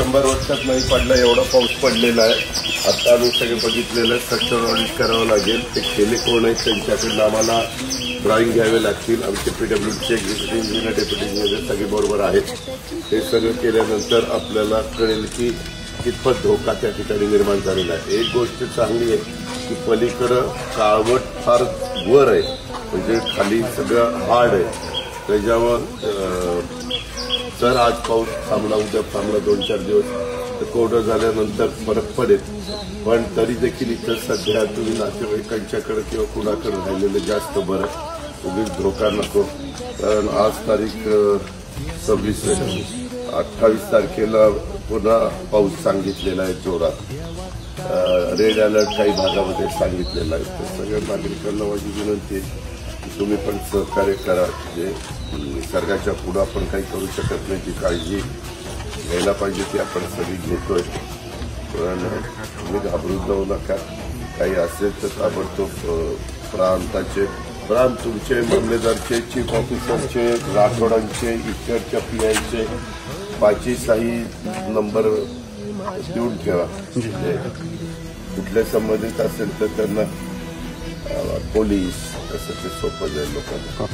100 वर्षात नाही पडला एवढा पाऊस पडलेला आहे. आता आम्ही सगळे बघितलेलं स्ट्रक्चर ऑडिट करावं लागेल. ते केले कोण आहेत त्यांच्याकडून आम्हाला ड्रॉइंग घ्यावे लागतील. आमचे PWDचे एक्झिक्युटिव्ह इंजिनियर डेप्युटी इंजिनियर सगळे बरोबर आहेत. ते सगळं केल्यानंतर आपल्याला कळेल की कितपत धोका त्या ठिकाणी निर्माण झालेला आहे. एक गोष्ट चांगली आहे की पलीकडं काळवट फार वर आहे, म्हणजे खाली सगळं हार्ड आहे. त्याच्यावर जर आज पाऊस थांबला, उद्या थांबला 2-4 दिवस तर कोरडं झाल्यानंतर फरक पडेल. पण तरी देखील इथं सध्या तुम्ही नातेवाईकांच्याकडे किंवा कुणाकडे राहिलेलं जास्त बरं, उगीच धोका नको. कारण आज तारीख 26 आहे. 28 तारखेला पुन्हा पाऊस सांगितलेला आहे जोरात. रेड अलर्ट काही भागामध्ये सांगितलेला आहे. तर सगळ्या नागरिकांना माझी विनंती आहे की तुम्ही पण सहकार्य करा. जे निसर्गाच्या पुढे आपण काही करू शकत नाही, जी काळजी घ्यायला पाहिजे ती आपण सगळी घेतोय. पण तुम्ही घाबरून जाऊ नका. काही असेल तर ताबडतोब प्रांत तुमचे मामलेदारचे, चीफ ऑफिसरचे, राठोडांचे, इतरच्या PIचे 5ही नंबर देऊन ठेवा. कुठल्या संबंधित असेल तर त्यांना पोलीस असं ते सोपं जाईल लोकांना.